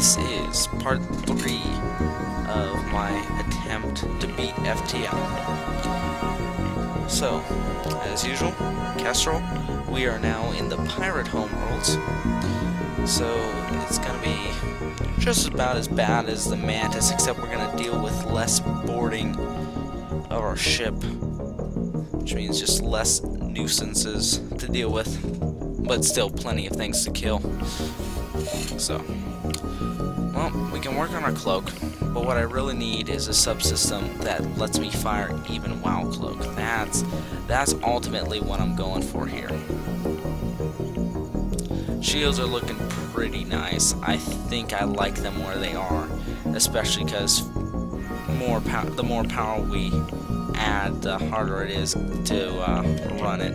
this is part 3 of my attempt to beat FTL. So, as usual, Kestrel, we are now in the pirate homeworlds. So, it's gonna be just about as bad as the Mantis, except we're gonna deal with less boarding of our ship, which means just less nuisances to deal with, but still plenty of things to kill. So, well, we can work on our cloak, but what I really need is a subsystem that lets me fire even WoW cloak. That's ultimately what I'm going for here. Shields are looking pretty nice. I think I like them where they are, especially because the more power we add, the harder it is to run it.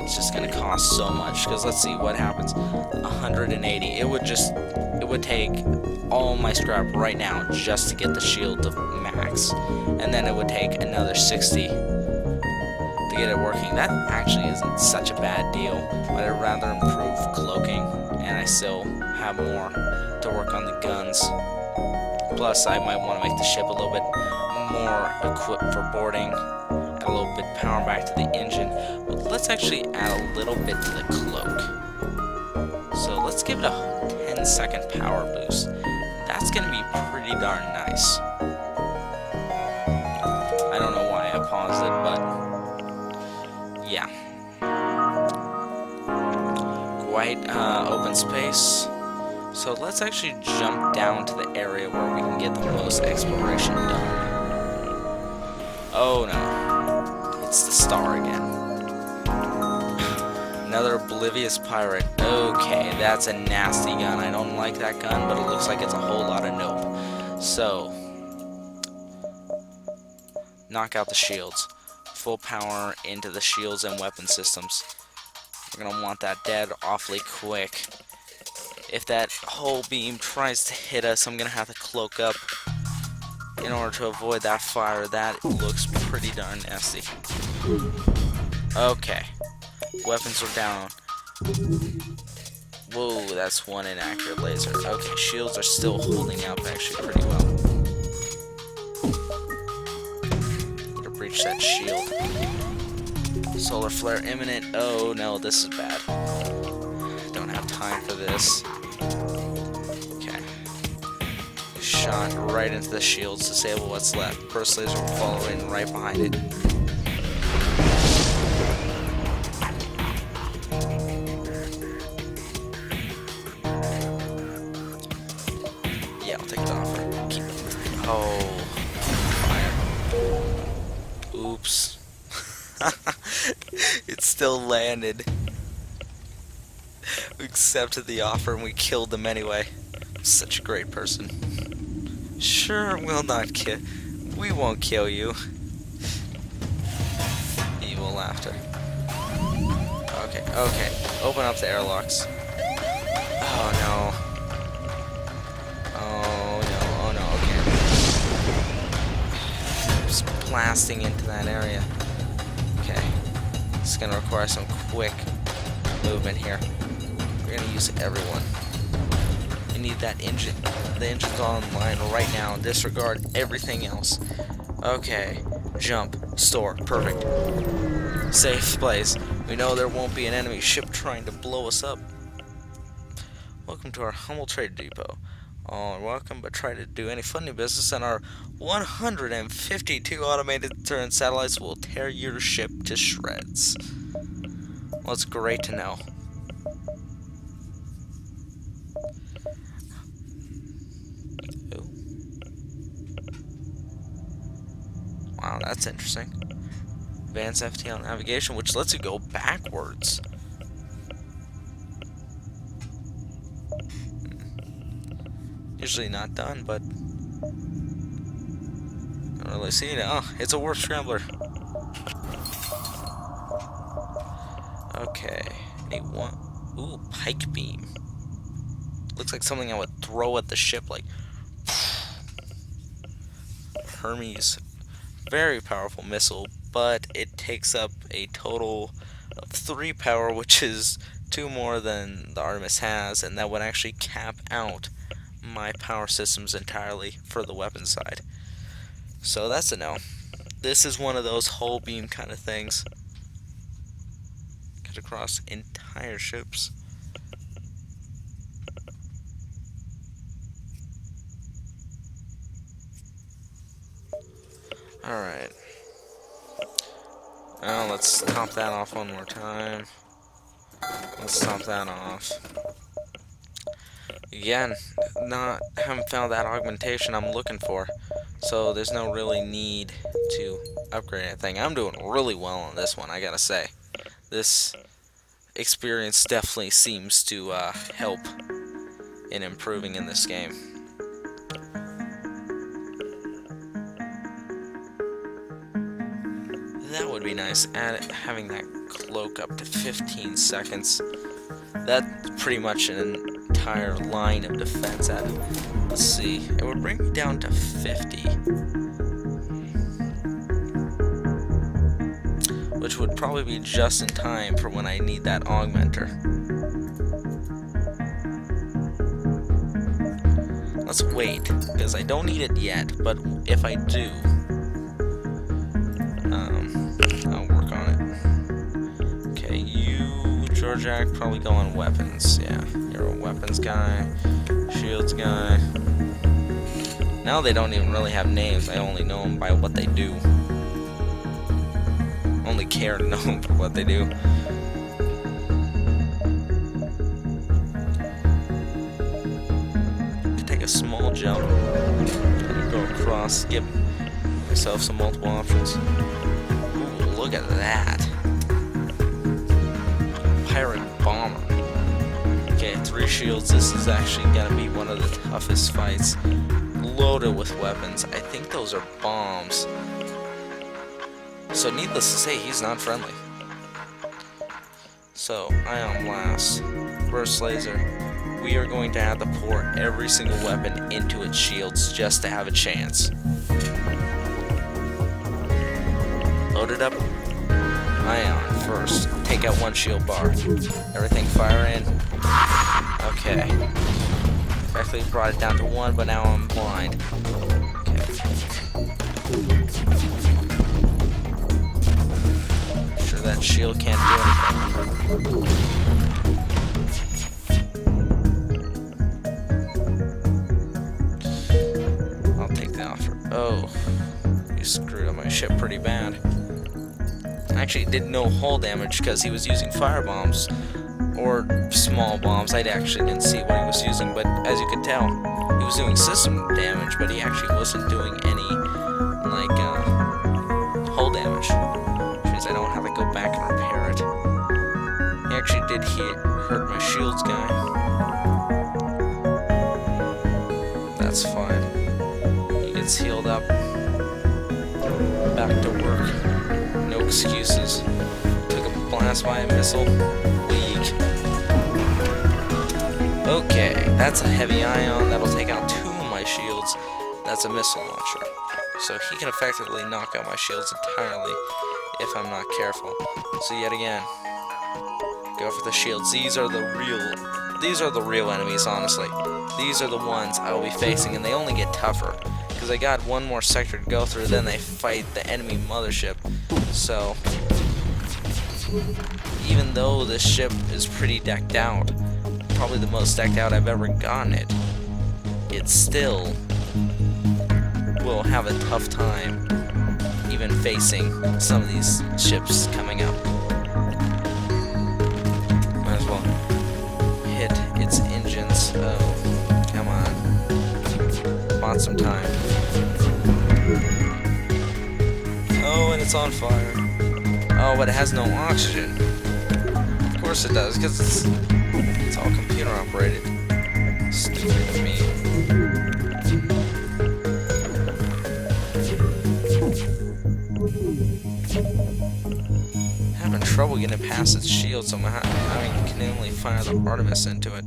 It's just gonna cost so much, because let's see what happens. 180. It would take all my scrap right now just to get the shield to max, and then it would take another 60 to get it working. That actually isn't such a bad deal, but I'd rather improve cloaking, and I still have more to work on the guns. Plus, I might want to make the ship a little bit more equipped for boarding, add a little bit power back to the engine. But let's actually add a little bit to the cloak. So let's give it a 10-second power boost. That's going to be pretty darn nice. I don't know why I paused it, but yeah. Quite open space. So let's actually jump down to the area where we can get the most exploration done. Oh no. It's the star again. Another oblivious pirate. Okay, that's a nasty gun. I don't like that gun, but it looks like it's a whole lot of nope. So, knock out the shields. Full power into the shields and weapon systems. We're gonna want that dead awfully quick. If that whole beam tries to hit us, I'm gonna have to cloak up in order to avoid that fire. That looks pretty darn nasty. Okay. Weapons are down. Whoa, that's one inaccurate laser. Okay, shields are still holding up actually pretty well. Need to breach that shield. Solar flare imminent. Oh no, this is bad. Don't have time for this. Okay. Shot right into the shields. Disable what's left. Burst laser will follow in right behind it. Yeah, I'll take the offer. Keep it. Oh. Fire. Oops. It still landed. We accepted the offer and we killed them anyway. Such a great person. Sure, we'll not kill. We won't kill you. Evil laughter. Okay, okay. Open up the airlocks. Oh no. Oh no, oh no, okay. Just blasting into that area. Okay. It's gonna require some quick movement here. We're gonna use everyone. We need that engine. The engine's online right now. Disregard everything else. Okay. Jump. Store. Perfect. Safe place. We know there won't be an enemy ship trying to blow us up. Welcome to our humble trade depot. Oh, welcome, but try to do any funny business and our 152 automated turret satellites will tear your ship to shreds. Well, it's great to know. Oh. Wow, that's interesting. Advanced FTL navigation, which lets you go backwards. Usually not done, but I don't really see it. Oh, it's a warp scrambler. Okay, need one. Ooh, pike beam. Looks like something I would throw at the ship, like Hermes. Very powerful missile, but it takes up a total of 3 power, which is 2 more than the Artemis has, and that would actually cap out my power systems entirely for the weapon side. So that's a no. This is one of those hull beam kind of things. Cut across entire ships. Alright. Now let's top that off one more time. Let's top that off. Again, haven't found that augmentation I'm looking for. So there's no really need to upgrade anything. I'm doing really well on this one, I gotta say. This experience definitely seems to help in improving in this game. That would be nice, having that cloak up to 15 seconds. That's pretty much an entire line of defense at it. Let's see, it would bring me down to 50. Which would probably be just in time for when I need that augmenter. Let's wait, because I don't need it yet, but if I do, I'll work on it. Okay, you, Georgiak, probably go on weapons. Yeah, you're a weapons guy, shields guy. Now they don't even really have names, I only know them by what they do. Only care to know them for what they do. Take a small jump and go across, give myself some multiple options. Ooh, look at that. Pirate bomber. Okay, 3 shields. This is actually gonna be one of the toughest fights. Loaded with weapons. I think those are bombs. So needless to say, he's not friendly. So, Ion Blast, Burst Laser. We are going to have to pour every single weapon into its shields just to have a chance. Load it up. Ion first. Take out 1 shield bar. Everything fire in. Okay. Actually brought it down to 1, but now I'm blind. Okay. Sure that shield can't do anything. I'll take that off. Oh, you screwed up my ship pretty bad. Actually, did no hull damage because he was using fire bombs or small bombs. I actually didn't see what he was using, but as you could tell, he was doing system damage, but he actually wasn't doing any like hull damage, which means I don't have to go back and repair it. He actually did hurt my shields guy. That's fine. He gets healed up. Back to work. No excuses. Took a blast by a missile. Weak. Okay, that's a heavy ion. That'll take out 2 of my shields. That's a missile launcher. So he can effectively knock out my shields entirely if I'm not careful. So yet again, go for the shields. These are the real enemies, honestly. These are the ones I will be facing, and they only get tougher. Because I got 1 more sector to go through, then they fight the enemy mothership. So, even though this ship is pretty decked out, probably the most decked out I've ever gotten it, it still will have a tough time even facing some of these ships coming up. Might as well hit its engines. Oh, come on. Bought some time. Oh, and it's on fire. Oh, but it has no oxygen. Of course it does, because it's all computer operated. Stupid of me. Having trouble getting past its shield, so I can only fire the Artemis into it.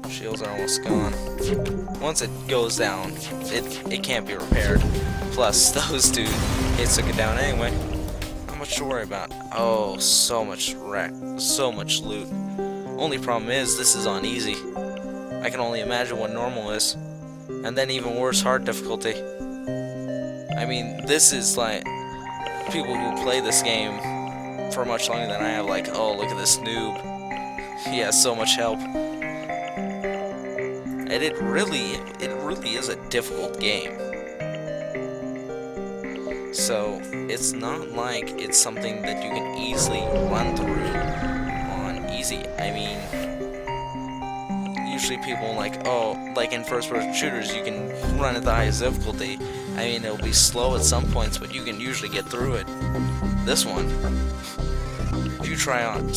Shield heals are almost gone. Once it goes down, it can't be repaired. Plus, those two hits took it down anyway. Not much to worry about. Oh, so much wreck, so much loot. Only problem is, this is on easy. I can only imagine what normal is. And then even worse, hard difficulty. I mean, this is like, people who play this game for much longer than I have, like, oh, look at this noob. He has so much help. And it really is a difficult game. So, it's not like it's something that you can easily run through on easy. I mean, usually people like, oh, like in first-person shooters, you can run at the highest difficulty. I mean, it'll be slow at some points, but you can usually get through it. This one, if you try it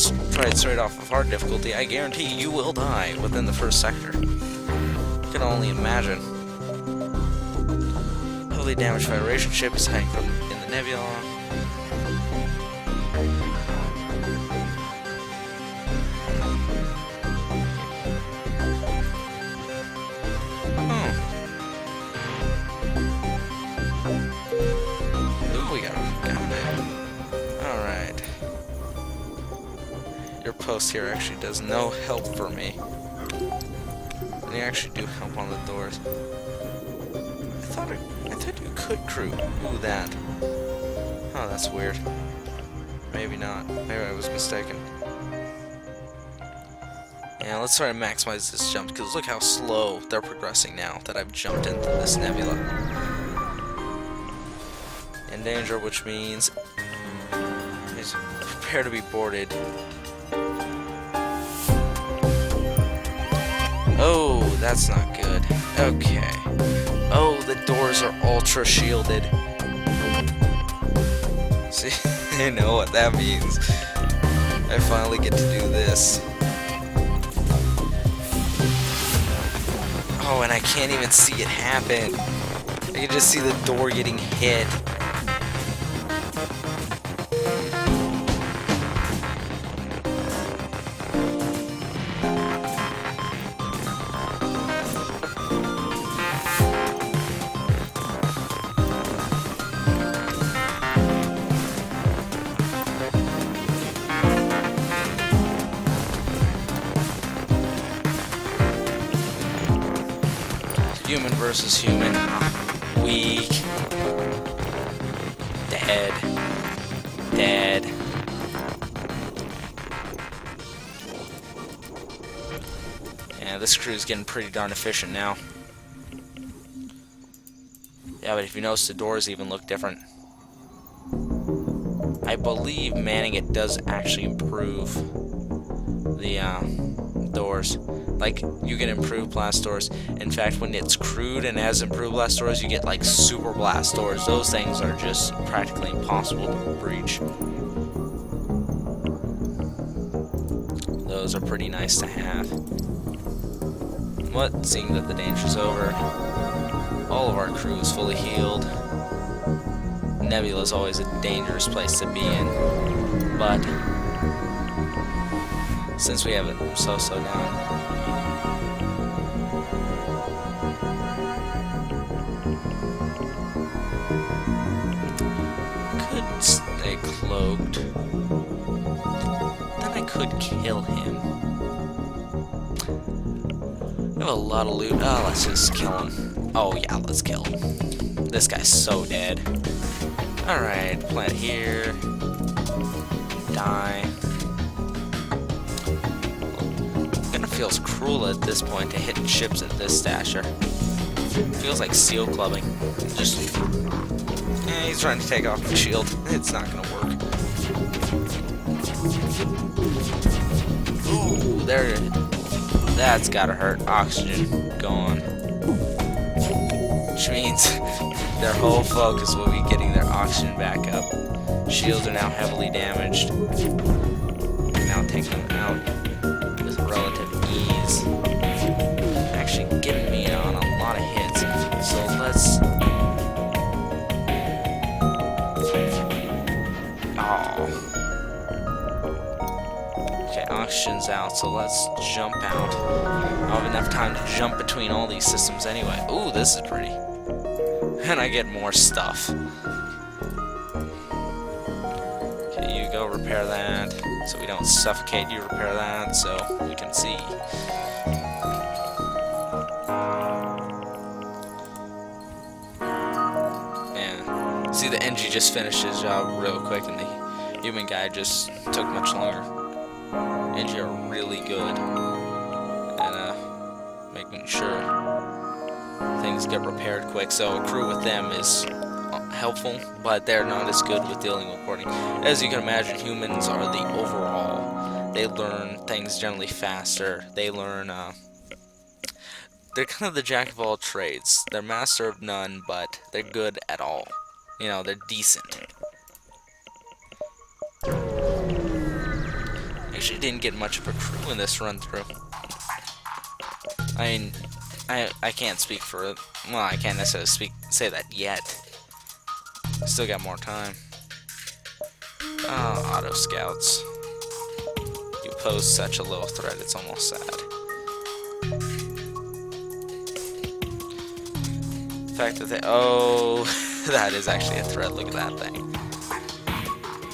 straight off of hard difficulty, I guarantee you will die within the first sector. You can only imagine. Heavily damaged Federation ship is hiding in the nebula. Your post here actually does no help for me. And you actually do help on the doors. I thought you could crew. Ooh, that. Oh, that's weird. Maybe not. Maybe I was mistaken. Yeah, let's try to maximize this jump, because look how slow they're progressing now that I've jumped into this nebula. In danger, which means prepare to be boarded. Oh, that's not good. Okay. Oh, the doors are ultra shielded. See, you know what that means. I finally get to do this. Oh, and I can't even see it happen. I can just see the door getting hit. Human versus human. Weak. Dead. Dead. Yeah, this crew's getting pretty darn efficient now. Yeah, but if you notice, the doors even look different. I believe manning it does actually improve the doors. Like, you can improve blast doors. In fact, when it's crewed and has improved blast doors, you get like super blast doors. Those things are just practically impossible to breach. Those are pretty nice to have. But seeing that the danger's over, all of our crew is fully healed. Nebula is always a dangerous place to be in, but since we have it so down, could stay cloaked. Then I could kill him. I have a lot of loot. Oh, let's just kill him. Oh yeah, let's kill him. This guy's so dead. Alright, plant here. Die. It kinda feels cruel at this point to hit ships at this stasher. Feels like seal clubbing. Just... he's trying to take off my shield. It's not gonna work. Ooh, there... That's gotta hurt. Oxygen gone. Which means their whole focus will be getting their oxygen back up. Shields are now heavily damaged. Now take them out with relative ease. Actually getting me on a lot of hits. So let's... Oh. Okay, missions out, so let's jump out. I don't have enough time to jump between all these systems anyway. Ooh, this is pretty. And I get more stuff. Okay, you go repair that, so we don't suffocate. You repair that, so we can see. Yeah. See, the NG just finished his job real quick, and the human guy just took much longer. NG are really good at making sure things get repaired quick, so a crew with them is helpful, but they're not as good with dealing with porting. As you can imagine, humans are the overall. They learn things generally faster. They learn, they're kind of the jack of all trades. They're master of none, but they're good at all. You know, they're decent. Actually didn't get much of a crew in this run through. I mean, I can't speak for it. Well, I can't necessarily say that yet. Still got more time. Oh, auto scouts. You pose such a low threat, it's almost sad. The fact that they, oh, that is actually a threat. Look at that thing.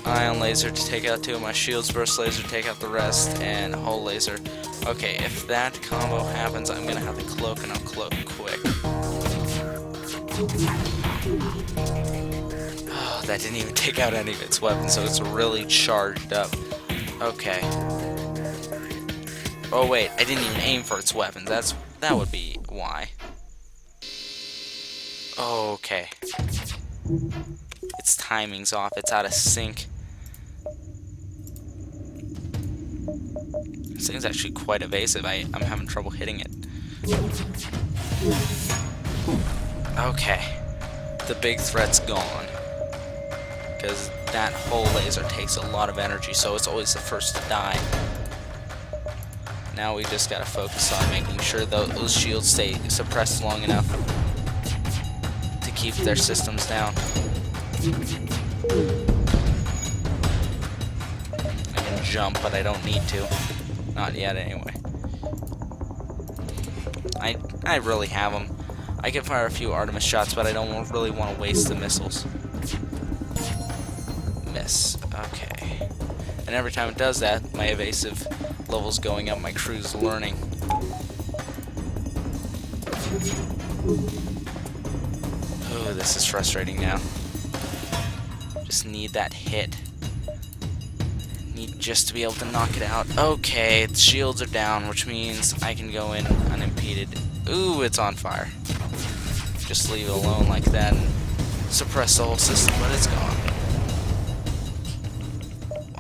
Ion laser to take out 2 of my shields, burst laser to take out the rest, and hull laser. Okay, if that combo happens, I'm gonna have to cloak, and I'll cloak quick. Oh, that didn't even take out any of its weapons, so it's really charged up. Okay. Oh wait, I didn't even aim for its weapons. That would be why. Okay. Its timing's off. It's out of sync. This thing's actually quite evasive. I'm having trouble hitting it. Okay. The big threat's gone. Because that whole laser takes a lot of energy, so it's always the first to die. Now we just gotta focus on making sure those shields stay suppressed long enough to keep their systems down. I can jump, but I don't need to. Not yet, anyway. I really have them. I can fire a few Artemis shots, but I don't really want to waste the missiles. Miss. Okay. And every time it does that, my evasive level's going up, my crew's learning. Oh, this is frustrating now. Just need that hit. Need just to be able to knock it out. Okay, the shields are down, which means I can go in unimpeded. Ooh, it's on fire. Just leave it alone like that and suppress the whole system, but it's gone.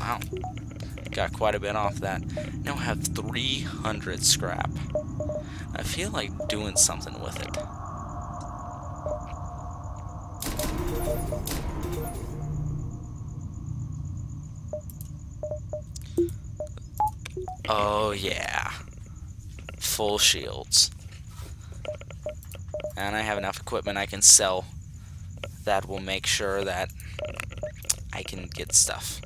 Wow. Got quite a bit off that. Now I have 300 scrap. I feel like doing something with it. Oh yeah. Full shields. And I have enough equipment I can sell that will make sure that I can get stuff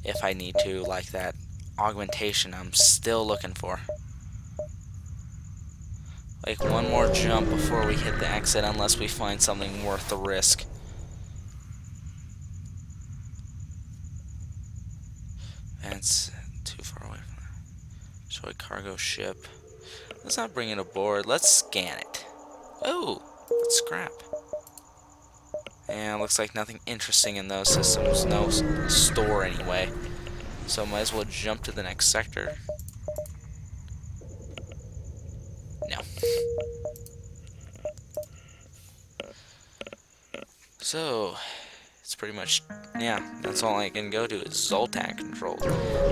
if I need to, like that augmentation I'm still looking for. Like one more jump before we hit the exit, unless we find something worth the risk. That's too far away from there. Show a cargo ship. Let's not bring it aboard. Let's scan it. Oh, it's scrap. And looks like nothing interesting in those systems. No store anyway. So might as well jump to the next sector. No. So, it's pretty much, yeah, that's all I can go to is Zoltan control.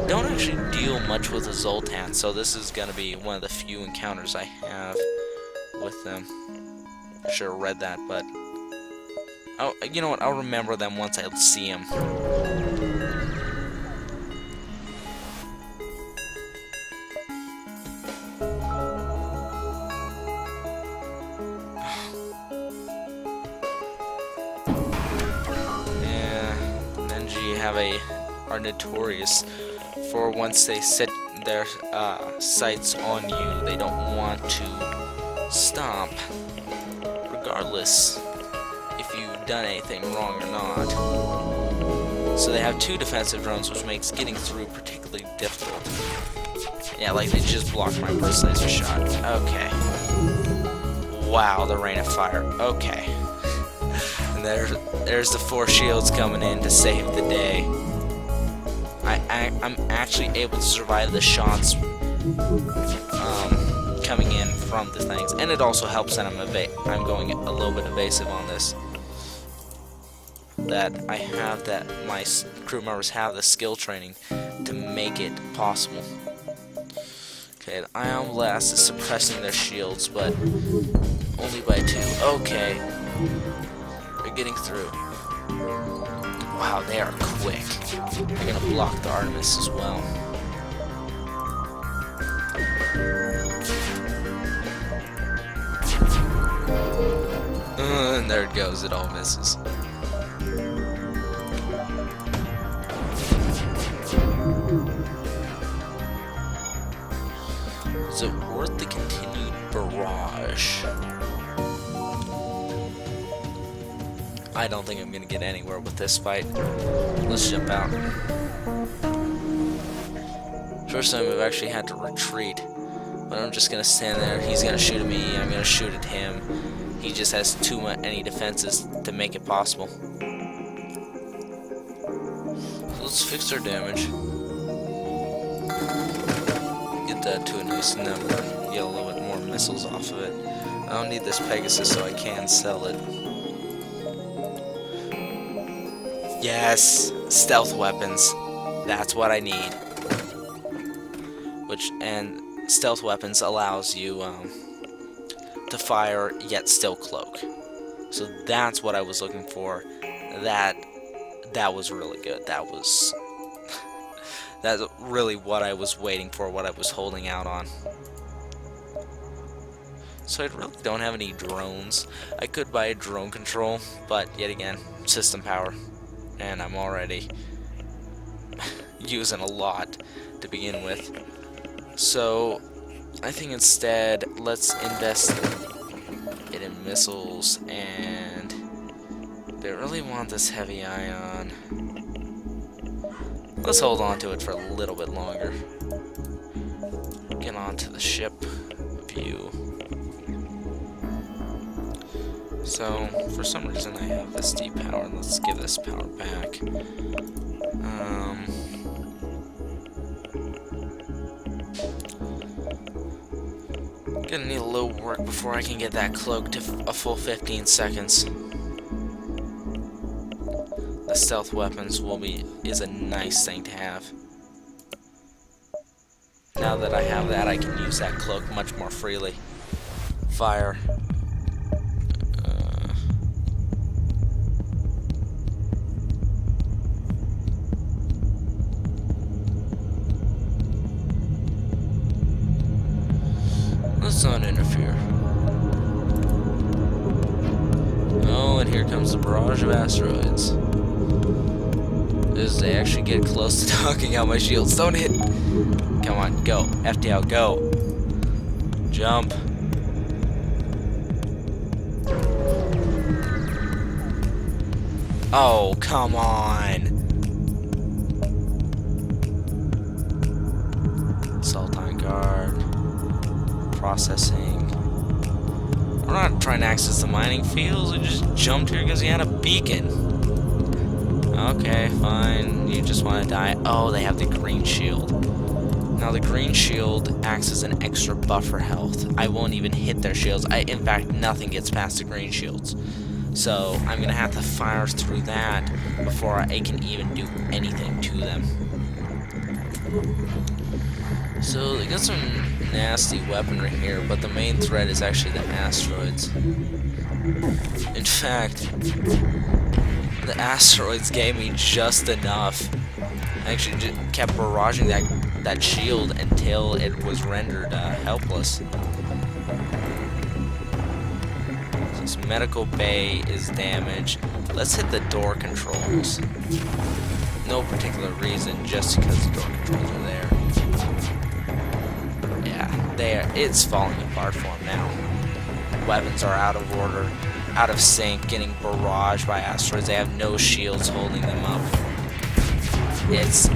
Don't actually deal much with the Zoltan, so this is going to be one of the few encounters I have with them. Should have read that, but oh, you know what? I'll remember them once I see them. Yeah, NG are notorious for once they set their sights on you. They don't want to stop, regardless if you've done anything wrong or not. So they have 2 defensive drones, which makes getting through particularly difficult. Yeah, like they just blocked my first laser shot. Okay. Wow, the rain of fire. Okay. And there's the 4 shields coming in to save the day. I'm actually able to survive the shots coming in from the things, and it also helps that I'm going a little bit evasive on this. That my crew members have the skill training to make it possible. Okay, the Ion Blast is suppressing their shields, but only by 2. Okay, they're getting through. Wow, they are quick. They're gonna block the Artemis as well. And there it goes, it all misses. Is it worth the continued barrage? I don't think I'm gonna get anywhere with this fight. Let's jump out. First time I've actually had to retreat. But I'm just gonna stand there. He's gonna shoot at me, I'm gonna shoot at him. He just has too many defenses to make it possible. So let's fix our damage. Get that to a nice number. Get a little bit more missiles off of it. I don't need this Pegasus, so I can sell it. Yes! Stealth weapons. That's what I need. And stealth weapons allows you to fire yet still cloak. So that's what I was looking for. That was really good. That's really what I was waiting for, what I was holding out on. So I really don't have any drones. I could buy a drone control, but yet again, system power. And I'm already using a lot to begin with. So I think instead let's invest it in missiles, and they really want this heavy ion. Let's hold on to it for a little bit longer. Get onto the ship view. So for some reason I have this deep power. Let's give this power back. Gonna need a little work before I can get that cloak to a full 15 seconds. The stealth weapons is a nice thing to have. Now that I have that, I can use that cloak much more freely. Fire. Let's not interfere. Oh, and here comes the barrage of asteroids. As they actually get close to knocking out my shields. Don't hit! Come on, go. FTL, go. Jump. Oh, come on. Assault on guard. Processing. We're not trying to access the mining fields. We just jumped here because he had a beacon. Okay, fine. You just want to die. Oh, they have the green shield. Now the green shield acts as an extra buffer health. I won't even hit their shields. In fact, nothing gets past the green shields. So I'm going to have to fire through that before I can even do anything to them. So they got some nasty weaponry here, but the main threat is actually the asteroids. In fact, the asteroids gave me just enough. I actually just kept barraging that shield until it was rendered helpless. This medical bay is damaged. Let's hit the door controls. No particular reason, just because the door controls are there. it's falling apart for him now. Weapons are out of order, out of sync, getting barraged by asteroids. They have no shields holding them up.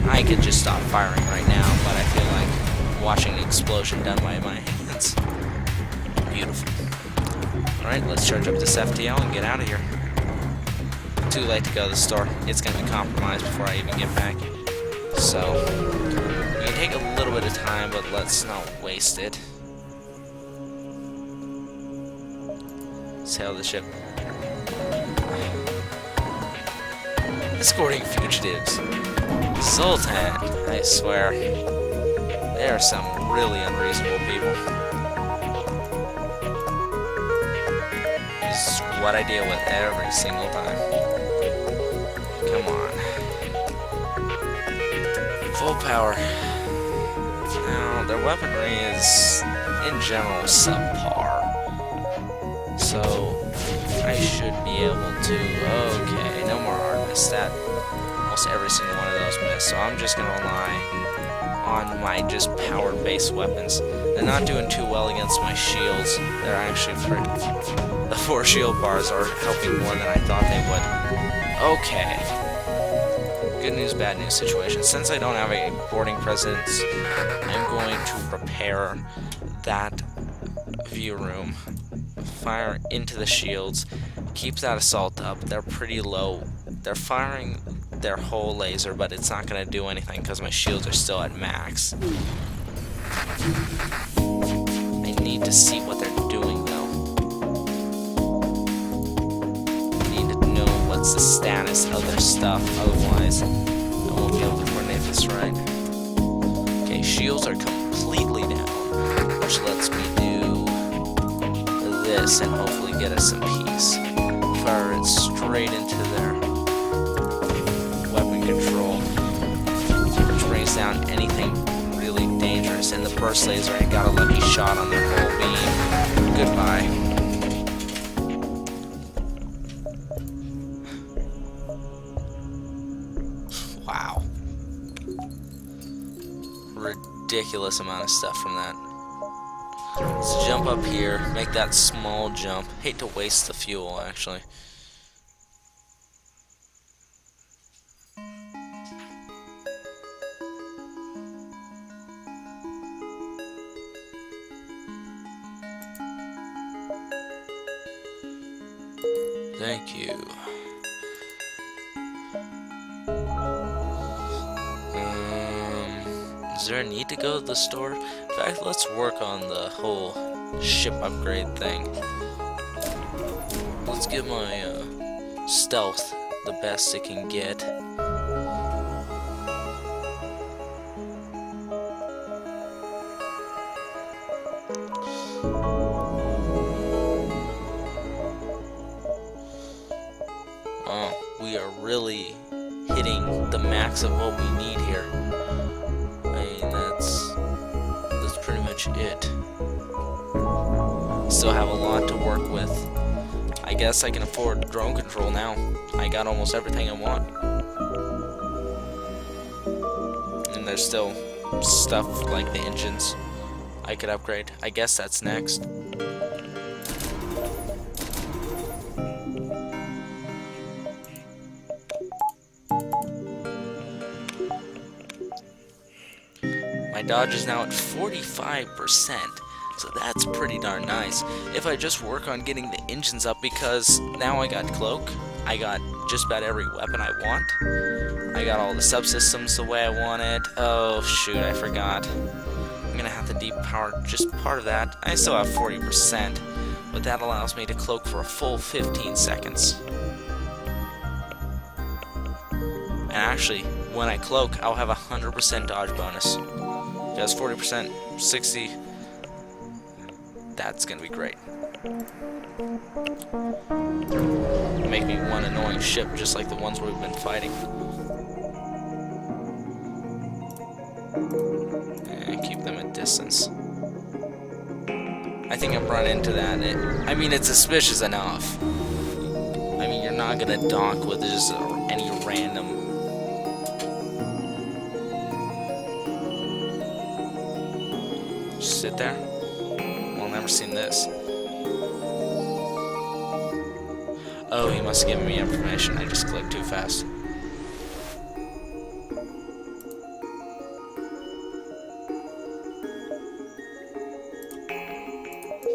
I could just stop firing right now, but I feel like watching an explosion done by my hands. Beautiful. Alright, let's charge up this FTL and get out of here. Too late to go to the store. It's going to be compromised before I even get back. So, we can take a little bit of time, but let's not waste it. Sail the ship. Escorting fugitives. Sultan, I swear. They are some really unreasonable people. This is what I deal with every single time. Come on. Full power. Now, their weaponry is, in general, subpar. So, I should be able to... Okay, no more hard miss. That almost every single one of those missed. So I'm just going to rely on my just power-based weapons. They're not doing too well against my shields. They're actually the 4 shield bars are helping more than I thought they would. Okay. Good news, bad news situation. Since I don't have a boarding presence, I'm going to prepare that view room. Fire into the shields. Keep that assault up. They're pretty low. They're firing their whole laser, but it's not going to do anything because my shields are still at max. I need to see what they're doing, though. I need to know what's the status of their stuff, otherwise I won't be able to coordinate this right. Okay, shields are completely down, which lets me do this and hopefully get us some peace. Fire it straight into their weapon control, which brings down anything really dangerous. And the burst laser, I got a lucky shot on their whole beam. Goodbye. Wow. Ridiculous amount of stuff from that. Let's jump up here, make that small jump. Hate to waste the fuel, actually. Thank you. Is there a need to go to the store? In fact, let's work on the whole ship upgrade thing. Let's get my stealth the best it can get. Oh, we are really hitting the max of what we need here. That's pretty much it. Still have a lot to work with. I guess I can afford drone control now. I got almost everything I want. And there's still stuff like the engines I could upgrade. I guess that's next. My dodge is now at 45%, so that's pretty darn nice. If I just work on getting the engines up, because now I got cloak, I got just about every weapon I want, I got all the subsystems the way I want it. Oh shoot, I forgot. I'm gonna have to depower just part of that. I still have 40%, but that allows me to cloak for a full 15 seconds. And actually, when I cloak, I'll have a 100% dodge bonus. Just 40%, 60. That's gonna be great. Make me one annoying ship just like the ones we've been fighting. And keep them at distance. I think I've run into that. I mean, it's suspicious enough. I mean, you're not gonna dock with just any random. Sit there. never seen this. Oh, he must have given me information. I just clicked too fast.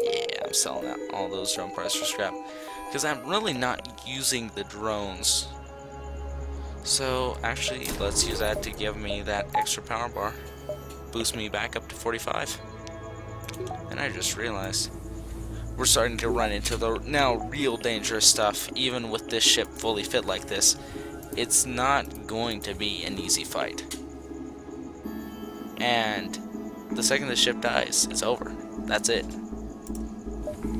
Yeah, I'm selling out all those drone parts for scrap. Because I'm really not using the drones. So, actually, let's use that to give me that extra power bar. Boost me back up to 45. And I just realized we're starting to run into the now real dangerous stuff. Even with this ship fully fit like this, it's not going to be an easy fight. And the second the ship dies, it's over. That's it.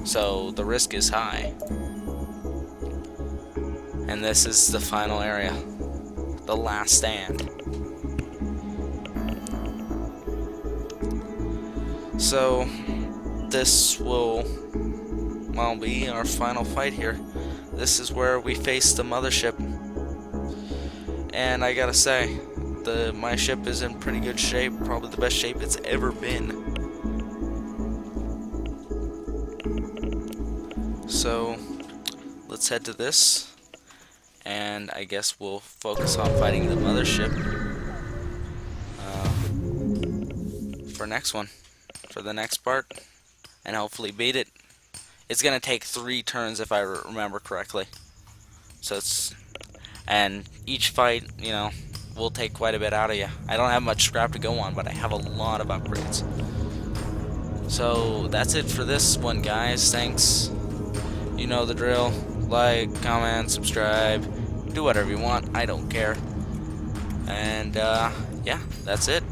So the risk is high. And this is the final area. The last stand. So this will, well, be our final fight here. This is where we face the mothership. And I gotta say, my ship is in pretty good shape. Probably the best shape it's ever been. So let's head to this. And I guess we'll focus on fighting the mothership for next one. For the next part, and hopefully beat it. It's gonna take 3 turns if I remember correctly. So and each fight, you know, will take quite a bit out of you. I don't have much scrap to go on, but I have a lot of upgrades. So that's it for this one, guys. Thanks. You know the drill. Like, comment, subscribe, do whatever you want. I don't care. And yeah, that's it.